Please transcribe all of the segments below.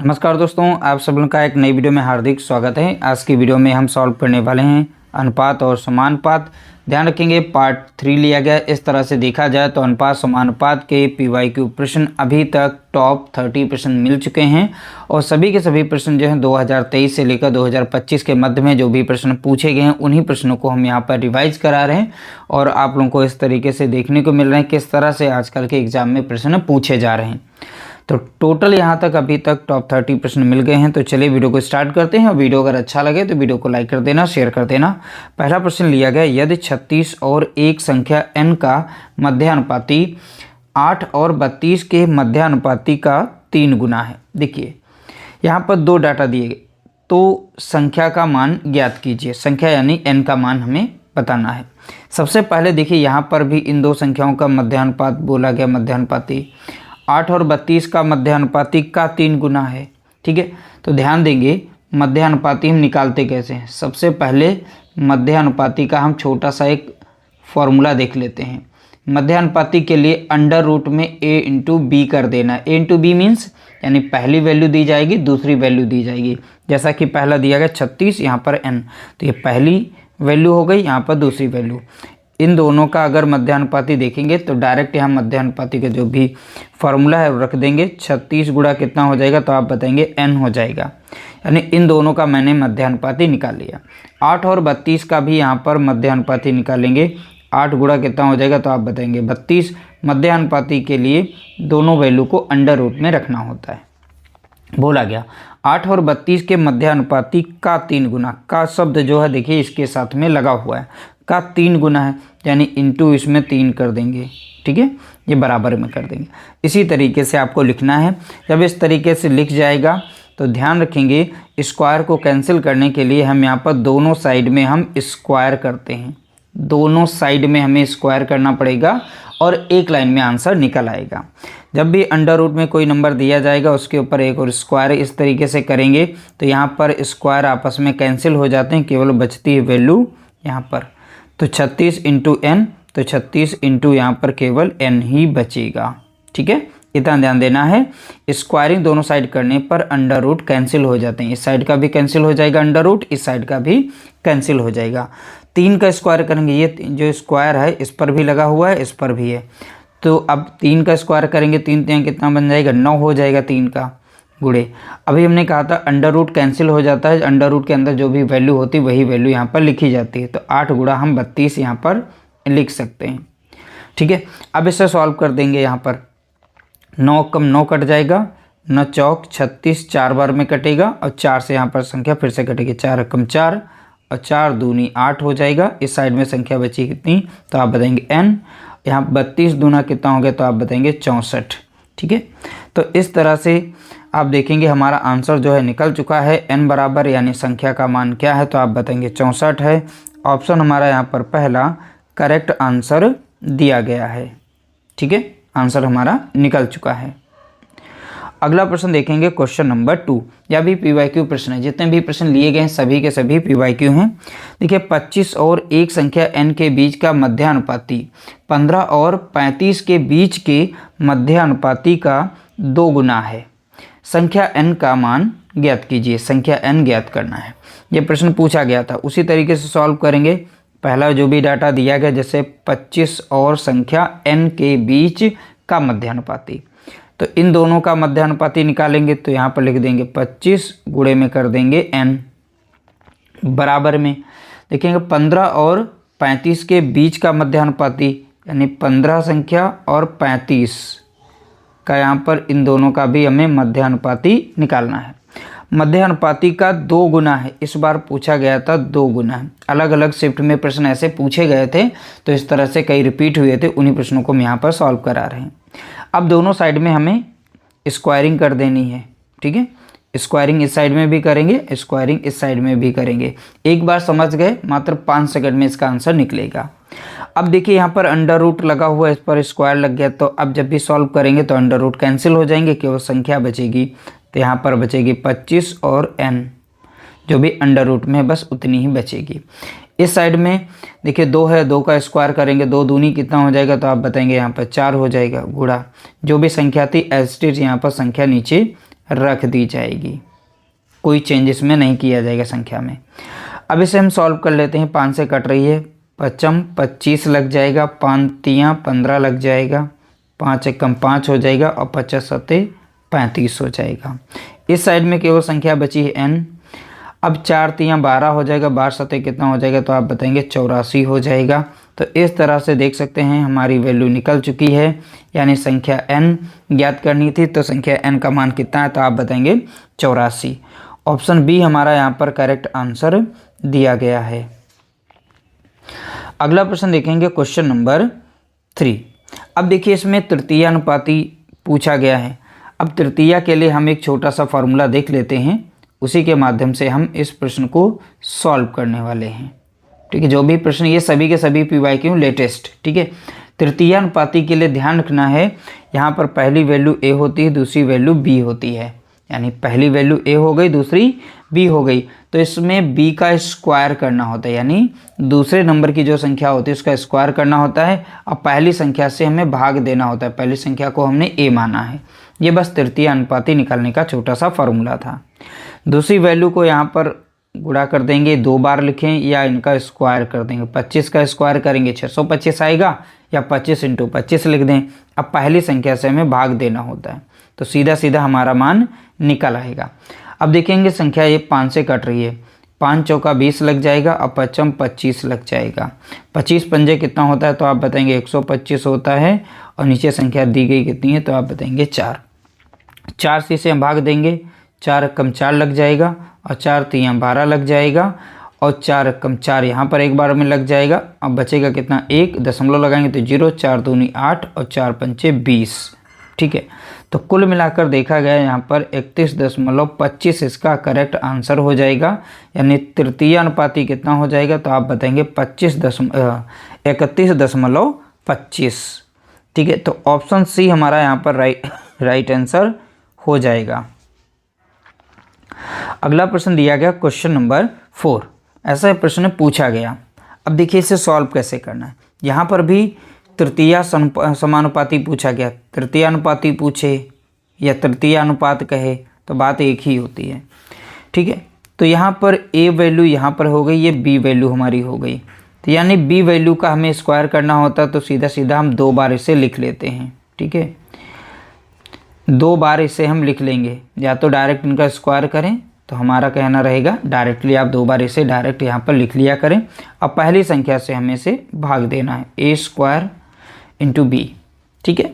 नमस्कार दोस्तों, आप सब लोगों का एक नई वीडियो में हार्दिक स्वागत है। आज की वीडियो में हम सॉल्व करने वाले हैं अनुपात और समानुपात। ध्यान रखेंगे पार्ट 3 लिया गया। इस तरह से देखा जाए तो अनुपात समानुपात के PYQ प्रश्न अभी तक टॉप 30 प्रश्न मिल चुके हैं और सभी के सभी प्रश्न जो हैं 2023 से लेकर 2025 के मध्य में जो भी प्रश्न पूछे गए हैं उन्हीं प्रश्नों को हम यहाँ पर रिवाइज करा रहे हैं और आप लोगों को इस तरीके से देखने को मिल रहे हैं किस तरह से आजकल के एग्जाम में प्रश्न पूछे जा रहे हैं। तो टोटल यहाँ तक अभी तक टॉप 30 प्रश्न मिल गए हैं। तो चलिए वीडियो को स्टार्ट करते हैं और वीडियो अगर अच्छा लगे तो वीडियो को लाइक कर देना, शेयर कर देना। पहला प्रश्न लिया गया, यदि 36 और एक संख्या n का मध्यानुपाती 8 और 32 के मध्यानुपाती का 3 गुना है। देखिए यहाँ पर दो डाटा दिए गए तो संख्या का मान ज्ञात कीजिए। संख्या यानी n का मान हमें बताना है। सबसे पहले देखिए यहाँ पर भी इन दो संख्याओं का मध्यानुपात बोला गया, मध्यानुपाती 8 और 32 का मध्यानुपाती का 3 गुना है। ठीक है, तो ध्यान देंगे मध्यानुपाती हम निकालते कैसे हैं। सबसे पहले मध्यानुपाती का हम छोटा सा एक फॉर्मूला देख लेते हैं। मध्यानुपाती के लिए अंडर रूट में a इंटू बी कर देना है। a इंटू बी मीन्स यानी पहली वैल्यू दी जाएगी, दूसरी वैल्यू दी जाएगी। जैसा कि पहला दिया गया 36, यहाँ पर n, तो ये पहली वैल्यू हो गई, यहाँ पर दूसरी वैल्यू। इन दोनों का अगर मध्यानुपाती देखेंगे तो डायरेक्ट यहाँ मध्यानुपाती का जो भी फॉर्मूला है वो रख देंगे। 36 गुणा कितना हो जाएगा तो आप बताएंगे n हो जाएगा। यानी इन दोनों का मैंने मध्यानुपाती निकाल लिया। 8 और 32 का भी यहाँ पर मध्यानुपाती निकालेंगे। 8 गुणा कितना हो जाएगा तो आप बताएंगे 32। मध्यानुपाती के लिए दोनों वैल्यू को अंडर रूट में रखना होता है। बोला गया 8 और 32 के मध्यानुपाती का 3 गुना। का शब्द जो है देखिए इसके साथ में लगा हुआ है, का 3 गुना है यानी इंटू इसमें 3 कर देंगे। ठीक है, ये बराबर में कर देंगे। इसी तरीके से आपको लिखना है। जब इस तरीके से लिख जाएगा तो ध्यान रखेंगे स्क्वायर को कैंसिल करने के लिए हम यहाँ पर दोनों साइड में हम स्क्वायर करते हैं। दोनों साइड में हमें स्क्वायर करना पड़ेगा और एक लाइन में आंसर निकल आएगा। जब भी अंडर रूट में कोई नंबर दिया जाएगा उसके ऊपर एक और स्क्वायर इस तरीके से करेंगे तो यहाँ पर स्क्वायर आपस में कैंसिल हो जाते हैं, केवल बचती है वैल्यू यहाँ पर। तो 36 इंटू n, तो 36 इंटू यहाँ पर केवल n ही बचेगा। ठीक है, इतना ध्यान देना है। स्क्वायरिंग दोनों साइड करने पर अंडर रूट कैंसिल हो जाते हैं। इस साइड का भी कैंसिल हो जाएगा अंडर रूट, इस साइड का भी कैंसिल हो जाएगा। 3 का स्क्वायर करेंगे, ये जो स्क्वायर है इस पर भी लगा हुआ है, इस पर भी है। तो अब 3 का स्क्वायर करेंगे, 3 3 कितना बन जाएगा 9 हो जाएगा 3 का गुणे। अभी हमने कहा था अंडर रूट कैंसिल हो जाता है, अंडर रूट के अंदर जो भी वैल्यू होती है वही वैल्यू यहाँ पर लिखी जाती है। तो 8 गुणा हम 32 यहाँ पर लिख सकते हैं। ठीक है, अब इसे सॉल्व कर देंगे। यहाँ पर 9 कम 9 कट जाएगा, 9 चौक 36 4 बार में कटेगा और 4 से यहाँ पर संख्या फिर से कटेगी। 4 कम 4 और 4 दूनी 8 हो जाएगा। इस साइड में संख्या बची कितनी तो आप बताएंगे n। यहाँ 32 दूना कितना हो गया तो आप बताएंगे 64। ठीक है, तो इस तरह से आप देखेंगे हमारा आंसर जो है निकल चुका है। n बराबर यानी संख्या का मान क्या है तो आप बताएंगे 64 है। ऑप्शन हमारा यहाँ पर पहला करेक्ट आंसर दिया गया है। ठीक है, आंसर हमारा निकल चुका है। अगला प्रश्न देखेंगे क्वेश्चन नंबर 2। यह भी PYQ प्रश्न है। जितने भी प्रश्न लिए गए हैं सभी के सभी PYQ हैं। देखिए 25 और एक संख्या n के बीच का मध्यानुपाती 15 और 35 के बीच के मध्यानुपाती का 2 गुना है। संख्या n का मान ज्ञात कीजिए। संख्या n ज्ञात करना है। ये प्रश्न पूछा गया था, उसी तरीके से सॉल्व करेंगे। पहला जो भी डाटा दिया गया जैसे 25 और संख्या n के बीच का मध्यानुपाती, तो इन दोनों का मध्यानुपाती निकालेंगे। तो यहाँ पर लिख देंगे 25 गुणे में कर देंगे n बराबर में देखेंगे 15 और 35 के बीच का मध्यानुपाती यानी 15 संख्या और 35 का यहाँ पर इन दोनों का भी हमें मध्यानुपाती निकालना है। मध्यानुपाती का 2 गुना है। इस बार पूछा गया था 2 गुना है। अलग अलग शिफ्ट में प्रश्न ऐसे पूछे गए थे तो इस तरह से कई रिपीट हुए थे, उन्हीं प्रश्नों को हम यहाँ पर सॉल्व करा रहे हैं। अब दोनों साइड में हमें स्क्वायरिंग कर देनी है। ठीक है, स्क्वायरिंग इस साइड में भी करेंगे, स्क्वायरिंग इस साइड में भी करेंगे। एक बार समझ गए मात्र 5 सेकंड में इसका आंसर निकलेगा। अब देखिए यहाँ पर अंडर रूट लगा हुआ है, इस पर स्क्वायर लग गया। तो अब जब भी सॉल्व करेंगे तो अंडर रूट कैंसिल हो जाएंगे, केवल संख्या बचेगी। तो यहाँ पर बचेगी 25 और n जो भी अंडर रूट में बस उतनी ही बचेगी। इस साइड में देखिए 2 है, 2 का स्क्वायर करेंगे, 2 दूनी कितना हो जाएगा तो आप बताएंगे यहाँ पर 4 हो जाएगा। गुणा जो भी संख्या थी एज इट इज यहाँ पर संख्या नीचे रख दी जाएगी, कोई चेंज इसमें नहीं किया जाएगा संख्या में। अब इसे हम सॉल्व कर लेते हैं। 5 से कट रही है, 5 25 लग जाएगा, 5 3 15 लग जाएगा, 5 एकम 5 हो जाएगा और 50 सत्ते 35 हो जाएगा। इस साइड में केवल संख्या बची है n। अब 4 3 12 हो जाएगा, 12 सत्ते कितना हो जाएगा तो आप बताएंगे 84 हो जाएगा। तो इस तरह से देख सकते हैं हमारी वैल्यू निकल चुकी है, यानी संख्या n ज्ञात करनी थी। तो संख्या n का मान कितना है तो आप बताएंगे 84। ऑप्शन बी हमारा यहाँ पर करेक्ट आंसर दिया गया है। अगला प्रश्न देखेंगे, क्वेश्चन नंबर 3। अब देखिए इसमें तृतीय अनुपाती पूछा गया है। अब तृतीया के लिए हम एक छोटा सा फॉर्मूला देख लेते हैं, उसी के माध्यम से हम इस प्रश्न को सॉल्व करने वाले हैं। ठीक है, जो भी प्रश्न ये सभी के सभी PYQ लेटेस्ट। ठीक है, तृतीय अनुपाती के लिए ध्यान रखना है, यहाँ पर पहली वैल्यू a होती है, दूसरी वैल्यू b होती है। यानी पहली वैल्यू a हो गई, दूसरी b हो गई, तो इसमें b का स्क्वायर करना होता है, यानी दूसरे नंबर की जो संख्या होती है उसका स्क्वायर करना होता है और पहली संख्या से हमें भाग देना होता है। पहली संख्या को हमने a माना है। ये बस तृतीय अनुपाती निकालने का छोटा सा फॉर्मूला था। दूसरी वैल्यू को यहाँ पर गुणा कर देंगे, 2 बार लिखें या इनका स्क्वायर कर देंगे। 25 का स्क्वायर करेंगे 625 आएगा, या 25 × 25 लिख दें। अब पहली संख्या से हमें भाग देना होता है, तो सीधा सीधा हमारा मान निकल आएगा। अब देखेंगे संख्या ये 5 से कट रही है, 5 चौका 20 लग जाएगा और 5 25 लग जाएगा। 25 पंजे कितना होता है तो आप बताएंगे 125 होता है, और नीचे संख्या दी गई कितनी है तो आप बताएंगे 4। 4 से हम भाग देंगे, 4 कम 4 लग जाएगा और 4 3 12 लग जाएगा, और 4 कम 4 यहाँ पर एक बार में लग जाएगा। अब बचेगा कितना, 1 दशमलव लगाएंगे तो 0, 4 दूनी 8 और 4 पंचे 20। ठीक है, तो कुल मिलाकर देखा गया यहाँ पर 31.25 इसका करेक्ट आंसर हो जाएगा। यानी तृतीय अनुपाती कितना हो जाएगा तो आप बताएंगे 31.25। ठीक है, तो ऑप्शन सी हमारा यहाँ पर राइट आंसर हो जाएगा। अगला प्रश्न दिया गया क्वेश्चन नंबर 4। ऐसा प्रश्न पूछा गया। अब देखिए इसे सॉल्व कैसे करना है। यहाँ पर भी तृतीय समानुपाती पूछा गया। तृतीय अनुपाती पूछे या तृतीय अनुपात कहे तो बात एक ही होती है। ठीक है, तो यहाँ पर a वैल्यू यहाँ पर हो गई, ये b वैल्यू हमारी हो गई। तो यानी b वैल्यू का हमें स्क्वायर करना होता, तो सीधा सीधा हम 2 बार इसे लिख लेते हैं। ठीक है, 2 बार इसे हम लिख लेंगे, या तो डायरेक्ट इनका स्क्वायर करें, तो हमारा कहना रहेगा डायरेक्टली आप 2 बार इसे डायरेक्ट यहाँ पर लिख लिया करें। अब पहली संख्या से हमें इसे भाग देना है, a² × b। ठीक है,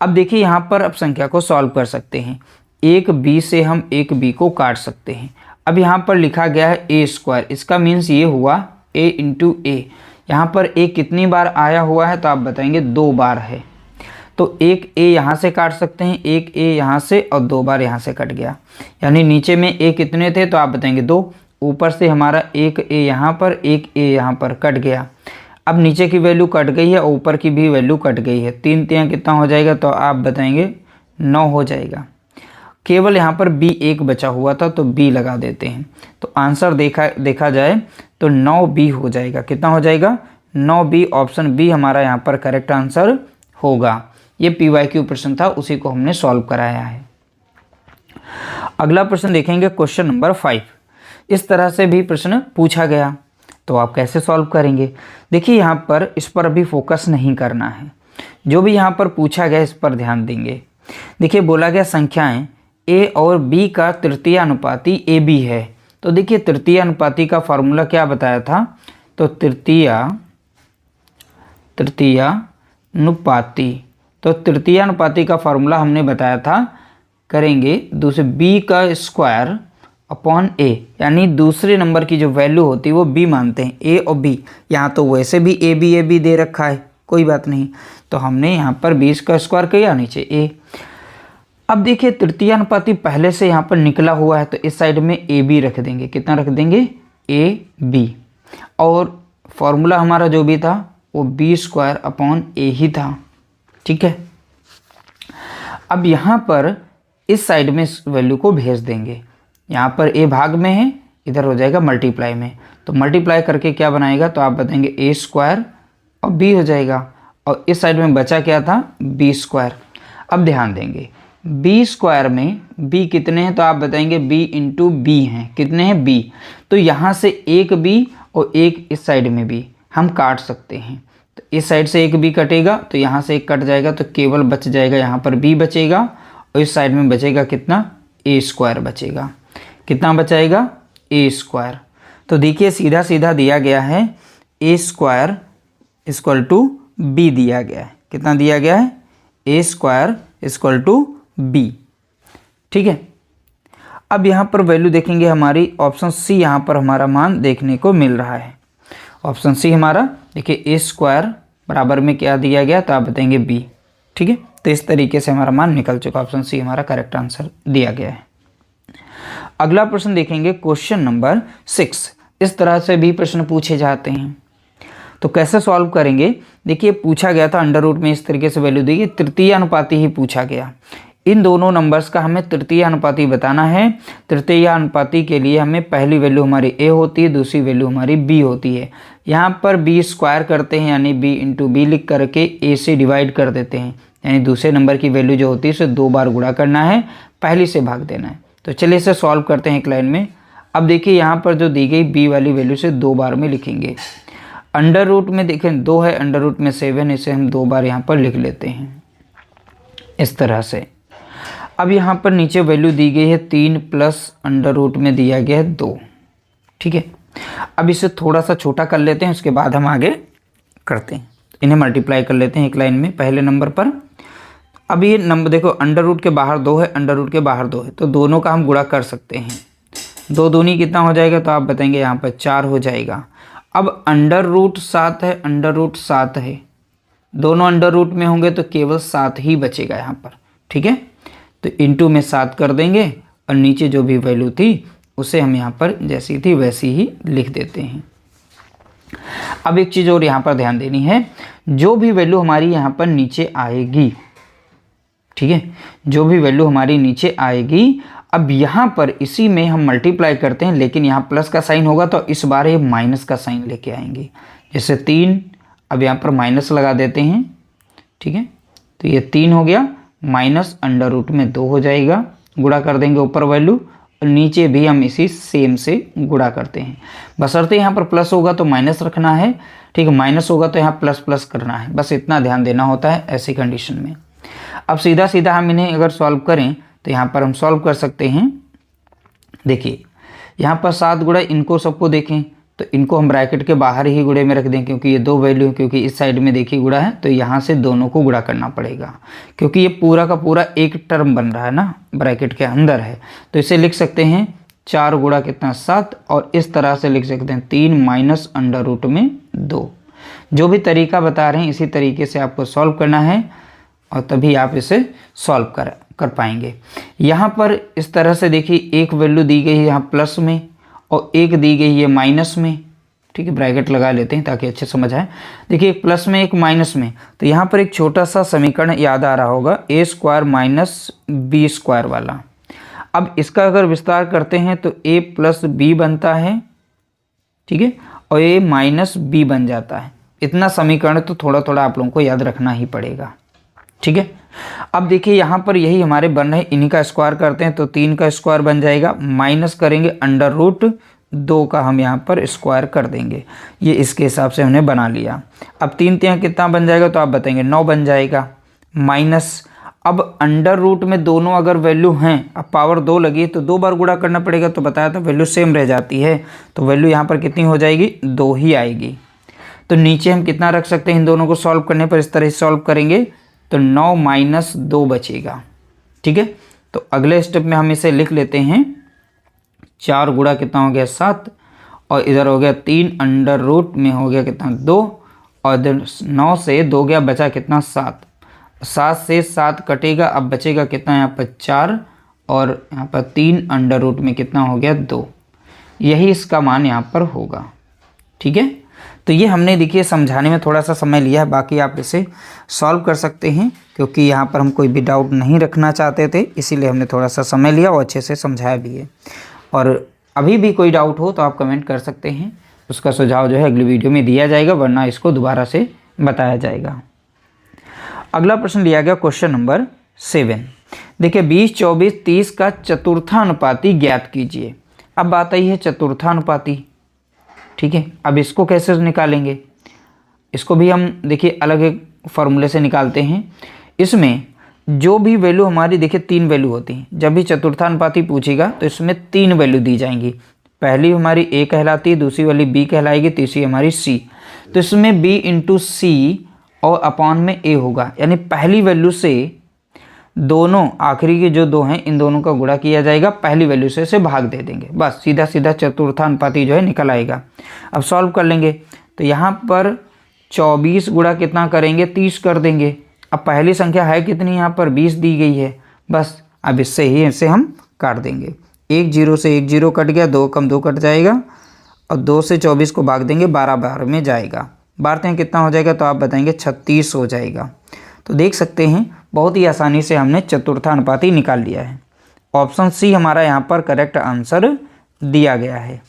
अब देखिए यहाँ पर अब संख्या को सॉल्व कर सकते हैं। एक b से हम एक b को काट सकते हैं। अब यहाँ पर लिखा गया है a², इसका मीन्स ये हुआ a × a। यहाँ पर a कितनी बार आया हुआ है तो आप बताएंगे 2 बार है, तो एक a यहाँ से काट सकते हैं, एक a यहाँ से, और 2 बार यहाँ से कट गया। यानी नीचे में a कितने थे तो आप बताएंगे 2, ऊपर से हमारा एक a यहाँ पर, एक a यहाँ पर कट गया। अब नीचे की वैल्यू कट गई है और ऊपर की भी वैल्यू कट गई है। 3 3 कितना हो जाएगा तो आप बताएंगे 9 हो जाएगा। केवल यहाँ पर b 1 बचा हुआ था तो b लगा देते हैं, तो आंसर देखा जाए तो 9b हो जाएगा। कितना हो जाएगा 9b। ऑप्शन बी हमारा यहाँ पर करेक्ट आंसर होगा। ये PYQ प्रश्न था, उसी को हमने सॉल्व कराया है। अगला प्रश्न देखेंगे क्वेश्चन नंबर 5। इस तरह से भी प्रश्न पूछा गया, तो आप कैसे सॉल्व करेंगे। देखिए यहाँ पर इस पर अभी फोकस नहीं करना है, जो भी यहाँ पर पूछा गया इस पर ध्यान देंगे। देखिए बोला गया संख्याएं a और b का तृतीय अनुपाती ab है। तो देखिए तृतीय अनुपाती का फॉर्मूला क्या बताया था, तो तृतीय अनुपाती का फॉर्मूला हमने बताया था, करेंगे दूसरे b का स्क्वायर अपॉन a, यानी दूसरे नंबर की जो वैल्यू होती है वो b मानते हैं, a और b। यहाँ तो वैसे भी a b दे रखा है, कोई बात नहीं, तो हमने यहाँ पर 20 का स्क्वायर किया, नीचे a। अब देखिए तृतीय अनुपाती पहले से यहाँ पर निकला हुआ है, तो इस साइड में a b रख देंगे। कितना रख देंगे a b, और फॉर्मूला हमारा जो भी था वो b² अपॉन a ही था। ठीक है, अब यहाँ पर इस साइड में इस वैल्यू को भेज देंगे। यहाँ पर a भाग में है, इधर हो जाएगा मल्टीप्लाई में, तो मल्टीप्लाई करके क्या बनाएगा तो आप बताएंगे a² और b हो जाएगा, और इस साइड में बचा क्या था b²। अब ध्यान देंगे बी स्क्वायर में बी कितने हैं, तो आप बताएंगे बी इंटू बी हैं, कितने हैं बी। तो यहाँ से एक बी और एक इस साइड में भी हम काट सकते हैं। तो इस साइड से एक बी कटेगा तो यहाँ से एक कट जाएगा, तो केवल बच जाएगा यहाँ पर बी बचेगा, और इस साइड में बचेगा कितना, ए स्क्वायर बचेगा। कितना बचाएगा, ए स्क्वायर। तो देखिए सीधा सीधा दिया गया है ए स्क्वायर इक्वल टू बी दिया गया है। कितना दिया गया है, ए स्क्वायर इक्वल टू बी। ठीक है, अब यहाँ पर वैल्यू देखेंगे हमारी ऑप्शन सी, यहाँ पर हमारा मान देखने को मिल रहा है। ऑप्शन सी हमारा देखिए ए स्क्वायर बराबर में क्या दिया गया, तो आप बताएंगे बी। ठीक है, तो इस तरीके से हमारा मान निकल चुका, ऑप्शन सी हमारा करेक्ट आंसर दिया गया है। अगला प्रश्न देखेंगे क्वेश्चन नंबर 6। इस तरह से भी प्रश्न पूछे जाते हैं, तो कैसे सॉल्व करेंगे। देखिए पूछा गया था अंडर रूट में इस तरीके से वैल्यू दी, तृतीय अनुपाती ही पूछा गया। इन दोनों नंबर्स का हमें तृतीय अनुपाती बताना है। तृतीय अनुपाती के लिए हमें पहली वैल्यू हमारी ए होती है, दूसरी वैल्यू हमारी बी होती है। यहाँ पर बी स्क्वायर करते हैं, यानी बी इंटू बी लिख करके ए से डिवाइड कर देते हैं, यानी दूसरे नंबर की वैल्यू जो होती है उसे 2 बार गुणा करना है, पहली से भाग देना है। तो चलिए इसे सॉल्व करते हैं एक लाइन में। अब देखिए यहाँ पर जो दी गई बी वाली वैल्यू से 2 बार में लिखेंगे। अंडर रूट में देखें 2 है, अंडर रूट में 7, इसे हम 2 बार यहाँ पर लिख लेते हैं इस तरह से। अब यहाँ पर नीचे वैल्यू दी गई है 3 प्लस अंडर रूट में दिया गया है 2। ठीक है, अब इसे थोड़ा सा छोटा कर लेते हैं, उसके बाद हम आगे करते हैं। इन्हें मल्टीप्लाई कर लेते हैं एक लाइन में पहले नंबर पर। अब ये नंबर देखो, अंडर रूट के बाहर 2 है, अंडर रूट के बाहर 2 है, तो दोनों का हम गुणा कर सकते हैं। 2 दूनी कितना हो जाएगा, तो आप बताएंगे यहाँ पर 4 हो जाएगा। अब अंडर रूट 7 है, अंडर रूट 7 है, दोनों अंडर रूट में होंगे तो केवल 7 ही बचेगा यहाँ पर। ठीक है, तो इंटू में 7 कर देंगे, और नीचे जो भी वैल्यू थी उसे हम यहाँ पर जैसी थी वैसी ही लिख देते हैं। अब एक चीज़ और यहाँ पर ध्यान देनी है, जो भी वैल्यू हमारी यहाँ पर नीचे आएगी, ठीक है, जो भी वैल्यू हमारी नीचे आएगी, अब यहाँ पर इसी में हम मल्टीप्लाई करते हैं, लेकिन यहाँ प्लस का साइन होगा तो इस बार ये माइनस का साइन लेके आएंगे। जैसे 3, अब यहाँ पर माइनस लगा देते हैं। ठीक है, तो ये 3 हो गया, माइनस अंडर रूट में 2 हो जाएगा, गुणा कर देंगे ऊपर वैल्यू, और नीचे भी हम इसी सेम से गुणा करते हैं। बशर्ते यहाँ पर प्लस होगा तो माइनस रखना है, ठीक है, माइनस होगा तो यहाँ प्लस प्लस करना है, बस इतना ध्यान देना होता है ऐसी कंडीशन में। अब सीधा सीधा हम इन्हें अगर सॉल्व करें तो यहाँ पर हम सॉल्व कर सकते हैं। देखिए यहाँ पर 7 गुणा, इनको सबको देखें तो इनको हम ब्रैकेट के बाहर ही गुणे में रख दें, क्योंकि ये 2 वैल्यू, क्योंकि इस साइड में देखिए गुणा है तो यहाँ से दोनों को गुणा करना पड़ेगा, क्योंकि ये पूरा का पूरा एक टर्म बन रहा है ना, ब्रैकेट के अंदर है। तो इसे लिख सकते हैं 4 गुणा कितना 7, और इस तरह से लिख सकते हैं 3 माइनस अंडर रूट में 2। जो भी तरीका बता रहे हैं इसी तरीके से आपको सॉल्व करना है, और तभी आप इसे सॉल्व कर पाएंगे। यहाँ पर इस तरह से देखिए एक वैल्यू दी गई है यहाँ प्लस में, और एक दी गई है माइनस में। ठीक है, ब्रैकेट लगा लेते हैं ताकि अच्छे समझ आए। देखिए एक प्लस में एक माइनस में, तो यहाँ पर एक छोटा सा समीकरण याद आ रहा होगा, ए स्क्वायर माइनस बी स्क्वायर वाला। अब इसका अगर विस्तार करते हैं तो ए प्लस बी बनता है, ठीक है, और ए माइनस बी बन जाता है। इतना समीकरण तो थोड़ा थोड़ा आप लोगों को याद रखना ही पड़ेगा। ठीक है, अब देखिए यहाँ पर यही हमारे बन रहे, इन्हीं का स्क्वायर करते हैं तो 3 का स्क्वायर बन जाएगा, माइनस करेंगे अंडर रूट 2 का हम यहाँ पर स्क्वायर कर देंगे। ये इसके हिसाब से हमने बना लिया। अब 3 3 कितना बन जाएगा, तो आप बताएंगे 9 बन जाएगा, माइनस अब अंडर रूट में दोनों अगर वैल्यू हैं, अब पावर 2 लगी तो 2 बार गुणा करना पड़ेगा, तो बताया था वैल्यू सेम रह जाती है, तो वैल्यू यहाँ पर कितनी हो जाएगी, 2 ही आएगी। तो नीचे हम कितना रख सकते हैं, इन दोनों को सॉल्व करने पर इस तरह से सॉल्व करेंगे तो 9 माइनस 2 बचेगा। ठीक है, तो अगले स्टेप में हम इसे लिख लेते हैं, 4 गुणा कितना हो गया 7, और इधर हो गया 3 अंडर रूट में हो गया कितना 2, और इधर 9 से 2 गया, बचा कितना 7, 7 से 7 कटेगा, अब बचेगा कितना यहाँ पर 4, और यहाँ पर 3 अंडर रूट में कितना हो गया 2। यही इसका मान यहाँ पर होगा। ठीक है, तो ये हमने देखिए समझाने में थोड़ा सा समय लिया है, बाकी आप इसे सॉल्व कर सकते हैं, क्योंकि यहाँ पर हम कोई भी डाउट नहीं रखना चाहते थे, इसीलिए हमने थोड़ा सा समय लिया और अच्छे से समझाया भी है। और अभी भी कोई डाउट हो तो आप कमेंट कर सकते हैं, उसका सुझाव जो है अगली वीडियो में दिया जाएगा, वरना इसको दोबारा से बताया जाएगा। अगला प्रश्न लिया गया क्वेश्चन नंबर 7। देखिए 20, 24, 30 का चतुर्थानुपाती ज्ञात कीजिए। अब बात आई है चतुर्थानुपाती, ठीक है। अब इसको कैसे निकालेंगे, इसको भी हम देखिए अलग एक फॉर्मूले से निकालते हैं। इसमें जो भी वैल्यू हमारी देखिए 3 वैल्यू होती हैं, जब भी चतुर्थानुपाती पूछेगा तो इसमें 3 वैल्यू दी जाएंगी। पहली हमारी ए कहलाती है, दूसरी वाली बी कहलाएगी, तीसरी हमारी सी। तो इसमें बी इंटू सी और अपॉन में ए होगा, यानी पहली वैल्यू से दोनों आखिरी के जो 2 हैं इन दोनों का गुणा किया जाएगा, पहली वैल्यू से इसे भाग दे देंगे, बस सीधा सीधा चतुर्थानुपाती जो है निकल आएगा। अब सॉल्व कर लेंगे तो यहाँ पर 24 गुणा कितना करेंगे, 30 कर देंगे। अब पहली संख्या है कितनी, यहाँ पर 20 दी गई है, बस अब इससे ही इसे हम काट देंगे। 1 0 से 1 0 कट गया, 2 कम 2 कट जाएगा, और 2 से 24 को भाग देंगे, 12 12 में जाएगा। बारते हैं कितना हो जाएगा, तो आप बताएंगे 36 हो जाएगा। तो देख सकते हैं बहुत ही आसानी से हमने चतुर्थानुपाती निकाल लिया है। ऑप्शन सी हमारा यहाँ पर करेक्ट आंसर दिया गया है।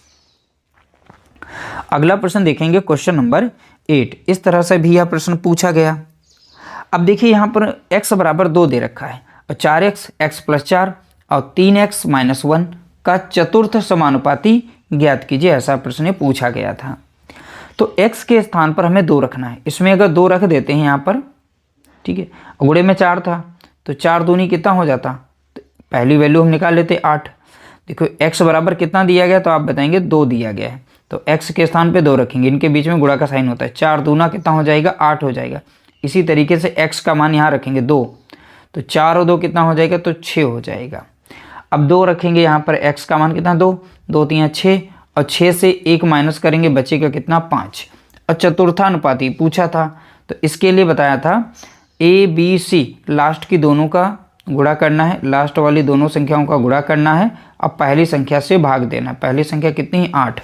अगला प्रश्न देखेंगे, क्वेश्चन नंबर 8। इस तरह से भी यह प्रश्न पूछा गया। अब देखिए यहाँ पर x बराबर 2 दे रखा है, और 4x, x प्लस 4 और 3x माइनस 1 का चतुर्थ समानुपाती ज्ञात कीजिए, ऐसा प्रश्न पूछा गया था। तो x के स्थान पर हमें 2 रखना है। इसमें अगर 2 रख देते हैं यहाँ पर, ठीक है, गुणे में 4 था तो 4 दूनी कितना हो जाता, तो पहली वैल्यू हम निकाल लेते 8। देखो x बराबर कितना दिया गया, तो आप बताएंगे 2 दिया गया है, तो x के स्थान पे 2 रखेंगे, इनके बीच में गुणा का साइन होता है, 4 दूना कितना हो जाएगा, 8 हो जाएगा। इसी तरीके से x का मान यहाँ रखेंगे 2, तो 4 और 2 कितना हो जाएगा, तो 6 हो जाएगा। अब 2 रखेंगे यहाँ पर, x का मान कितना 2, 2 3 6, और 6 से 1 माइनस करेंगे, बचेगा कितना 5। और चतुर्थानुपाती पूछा था, तो इसके लिए बताया था ए बी सी लास्ट की दोनों का गुणा करना है, लास्ट वाली दोनों संख्याओं का गुणा करना है, अब पहली संख्या से भाग देना है। पहली संख्या कितनी है, 8,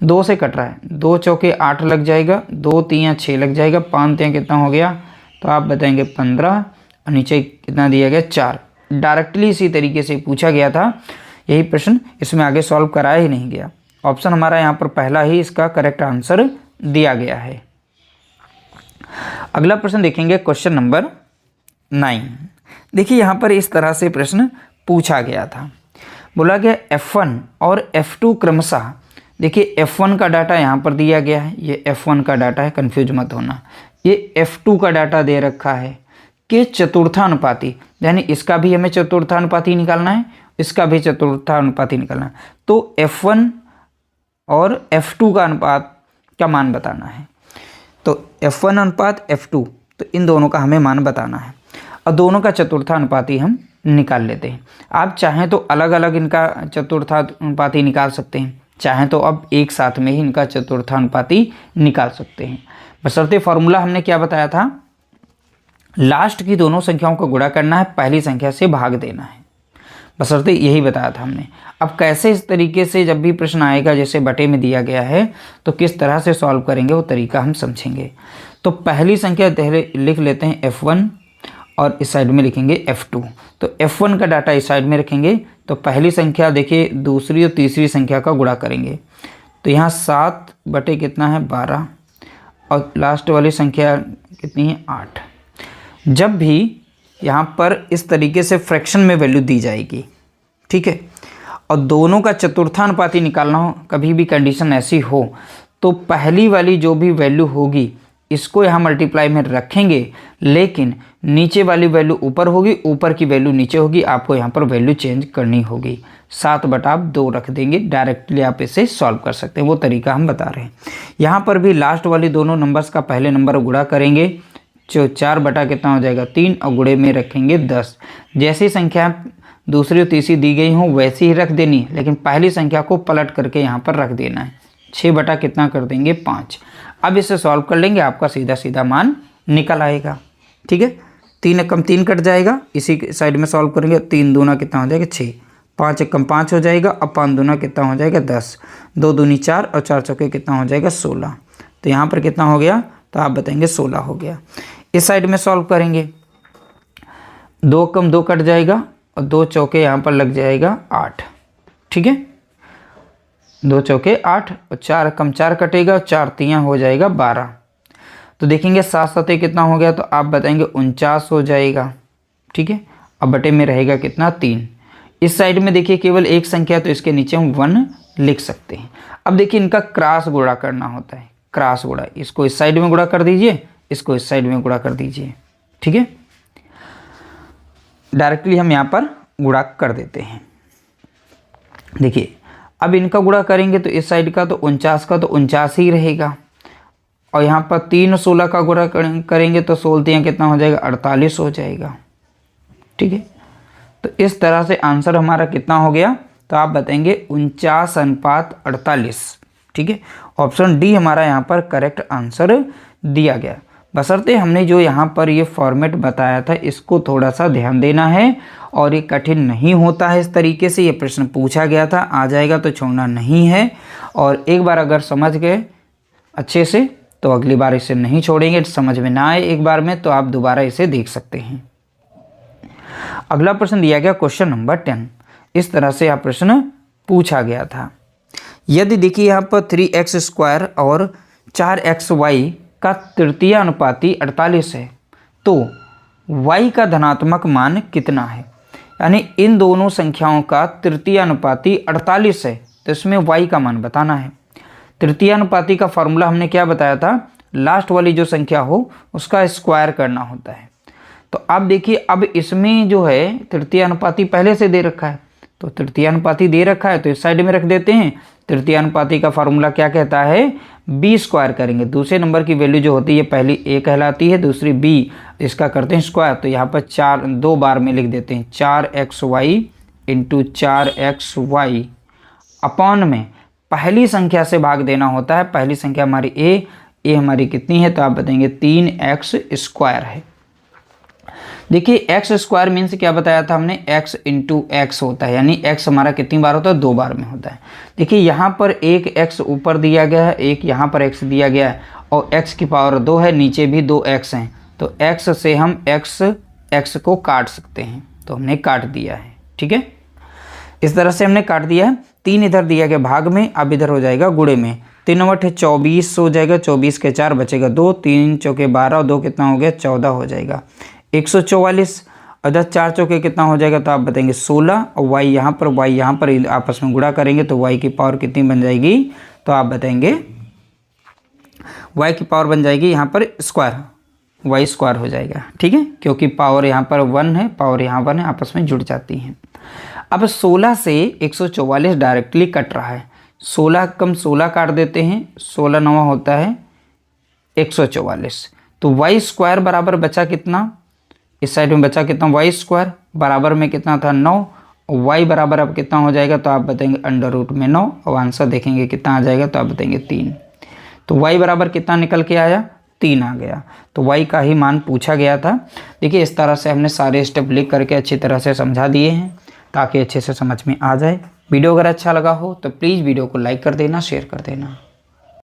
2 से कट रहा है, 2 चौके 8 लग जाएगा, 2 3 6 लग जाएगा, 5 3 कितना हो गया, तो आप बताएंगे 15, और नीचे कितना दिया गया 4। डायरेक्टली इसी तरीके से पूछा गया था यही प्रश्न, इसमें आगे सॉल्व कराया ही नहीं गया। ऑप्शन हमारा यहाँ पर पहला ही इसका करेक्ट आंसर दिया गया है। अगला प्रश्न देखेंगे, क्वेश्चन नंबर 9। देखिए यहाँ पर इस तरह से प्रश्न पूछा गया था। बोला गया F1 और F2 क्रमशः, देखिए F1 का डाटा यहाँ पर दिया गया है, ये F1 का डाटा है, कंफ्यूज मत होना। ये F2 का डाटा दे रखा है कि चतुर्थानुपाती, यानी इसका भी हमें चतुर्थानुपाती निकालना है, इसका भी चतुर्थानुपाती निकालना है। तो F1 और F2 का अनुपात का मान बताना है। तो F1 अनुपात F2, तो इन दोनों का हमें मान बताना है, और दोनों का चतुर्थानुपाती हम निकाल लेते हैं। आप चाहें तो अलग अलग इनका चतुर्थानुपाती निकाल सकते हैं, चाहें तो अब एक साथ में ही इनका चतुर्थानुपाती निकाल सकते हैं। बशर्ते फॉर्मूला हमने क्या बताया था, लास्ट की दोनों संख्याओं को गुणा करना है, पहली संख्या से भाग देना है, बशर्ते यही बताया था हमने। अब कैसे इस तरीके से जब भी प्रश्न आएगा जैसे बटे में दिया गया है, तो किस तरह से सॉल्व करेंगे वो तरीका हम समझेंगे। तो पहली संख्या लिख लेते हैं F1, और इस साइड में लिखेंगे F2। तो F1 का डाटा इस साइड में रखेंगे, तो पहली संख्या देखिए दूसरी और तीसरी संख्या का गुणा करेंगे, तो यहाँ 7 बटे कितना है 12, और लास्ट वाली संख्या कितनी है 8। जब भी यहाँ पर इस तरीके से फ्रैक्शन में वैल्यू दी जाएगी, ठीक है, और दोनों का चतुर्थानुपाती निकालना हो, कभी भी कंडीशन ऐसी हो, तो पहली वाली जो भी वैल्यू होगी इसको यहाँ मल्टीप्लाई में रखेंगे, लेकिन नीचे वाली वैल्यू ऊपर होगी, ऊपर की वैल्यू नीचे होगी, आपको यहाँ पर वैल्यू चेंज करनी होगी। 7 बटा आप 2 रख देंगे, डायरेक्टली आप इसे सॉल्व कर सकते हैं, वो तरीका हम बता रहे हैं। यहाँ पर भी लास्ट वाली दोनों नंबर्स का पहले नंबर गुणा करेंगे, जो 4 बटा कितना हो जाएगा 3, और गुणे में रखेंगे 10। जैसी संख्या दूसरी और तीसरी दी गई हो वैसी ही रख देनी, लेकिन पहली संख्या को पलट करके यहाँ पर रख देना है। 6 बटा कितना कर देंगे 5। अब इसे सॉल्व कर लेंगे, आपका सीधा सीधा मान निकल आएगा, ठीक है। 3 कम 3 कट जाएगा, इसी साइड में सॉल्व करेंगे, 3 दूना कितना हो जाएगा 6, 5 कम 5 हो जाएगा, अब 5 दूना कितना हो जाएगा 10, 2 दूनी 4, और 4 चौके कितना हो जाएगा 16। तो यहाँ पर कितना हो गया, तो आप बताएंगे 16 हो गया। इस साइड में सॉल्व करेंगे, 2 कम 2 कट जाएगा, और 2 चौके यहाँ पर लग जाएगा 8, ठीक है, 2 चौके 8, और 4 कम 4 कटेगा, 4 3 हो जाएगा 12। तो देखेंगे 7 7 कितना हो गया, तो आप बताएंगे 49 हो जाएगा, ठीक है। अब बटे में रहेगा कितना 3। इस साइड में देखिए केवल एक संख्या तो इसके नीचे हम 1 लिख सकते हैं। अब देखिए इनका क्रॉस गुणा करना होता है, क्रॉस गुणा, इसको इस साइड में गुणा कर दीजिए, इसको इस साइड में गुणा कर दीजिए, ठीक है। डायरेक्टली हम यहाँ पर गुणा कर देते हैं। देखिए अब इनका गुणा करेंगे तो इस साइड का तो 49 का तो 49 ही रहेगा, और यहाँ पर 3 16 का गुणा करेंगे तो 16 कितना हो जाएगा 48 हो जाएगा, ठीक है। तो इस तरह से आंसर हमारा कितना हो गया, तो आप बताएंगे 49:48, ठीक है। ऑप्शन डी हमारा यहाँ पर करेक्ट आंसर दिया गया। बशर्ते हमने जो यहाँ पर ये फॉर्मेट बताया था इसको थोड़ा सा ध्यान देना है, और ये कठिन नहीं होता है। इस तरीके से ये प्रश्न पूछा गया था, आ जाएगा तो छोड़ना नहीं है। और एक बार अगर समझ गए अच्छे से तो अगली बार इसे नहीं छोड़ेंगे। समझ में ना आए एक बार में तो आप दोबारा इसे देख सकते हैं। अगला प्रश्न दिया गया क्वेश्चन नंबर 10। इस तरह से यह प्रश्न पूछा गया था। यदि देखिए यहाँ पर 3x² और 4xy का तृतीय अनुपाती 48 है तो y का धनात्मक मान कितना है। यानी इन दोनों संख्याओं का तृतीय अनुपाती 48 है तो इसमें y का मान बताना है। तृतीय अनुपाती का फॉर्मूला हमने क्या बताया था, लास्ट वाली जो संख्या हो उसका स्क्वायर करना होता है। तो आप देखिए अब इसमें जो है तृतीय अनुपाती पहले से दे रखा है, तो तृतीय अनुपाती दे रखा है तो इस साइड में रख देते हैं। तृतीय अनुपाती का फार्मूला क्या कहता है, b स्क्वायर करेंगे। दूसरे नंबर की वैल्यू जो होती है पहली a कहलाती है, दूसरी b, इसका करते हैं स्क्वायर। तो यहाँ पर 4 2 बार में लिख देते हैं 4xy इंटू 4xy अपॉन में पहली संख्या से भाग देना होता है। पहली संख्या हमारी a हमारी कितनी है, तो आप बताएंगे 3x² है। देखिए x स्क्वायर मीन्स क्या बताया था हमने, x इंटू एक्स होता है, यानी x हमारा कितनी बार होता है, 2 बार में होता है। देखिए यहाँ पर एक x ऊपर दिया गया है, एक यहाँ पर x दिया गया है, और x की पावर 2 है, नीचे भी 2 x हैं। तो x से हम x को काट सकते हैं, तो हमने काट दिया है, ठीक है। इस तरह से हमने काट दिया है। 3 इधर दिया गया भाग में, अब इधर हो जाएगा गुणे में। 3 × 8 24 हो जाएगा, 24 के 4 बचेगा 2, 3 चौके 12 और 2 कितना हो गया 14 हो जाएगा 144। और 10 4 चौके कितना हो जाएगा, तो आप बताएंगे 16, और y यहाँ पर आपस में गुणा करेंगे तो y की पावर कितनी बन जाएगी, तो आप बताएंगे y की पावर बन जाएगी यहाँ पर स्क्वायर, y स्क्वायर हो जाएगा, ठीक है। क्योंकि पावर यहाँ पर 1 है, पावर यहाँ 1 है, आपस में जुड़ जाती हैं। अब 16 से 144 डायरेक्टली कट रहा है, 16 कम 16 काट देते हैं, 16 9 होता है 144। तो y स्क्वायर बराबर बचा कितना, इस साइड में बचा कितना, y स्क्वायर बराबर में कितना था 9, और y बराबर अब कितना हो जाएगा, तो आप बताएंगे √9, और आंसर देखेंगे कितना आ जाएगा, तो आप बताएंगे 3। तो y बराबर कितना निकल के आया, 3 आ गया। तो y का ही मान पूछा गया था। देखिए इस तरह से हमने सारे स्टेप लिख करके अच्छी तरह से समझा दिए हैं ताकि अच्छे से समझ में आ जाए। वीडियो अगर अच्छा लगा हो तो प्लीज़ वीडियो को लाइक कर देना, शेयर कर देना।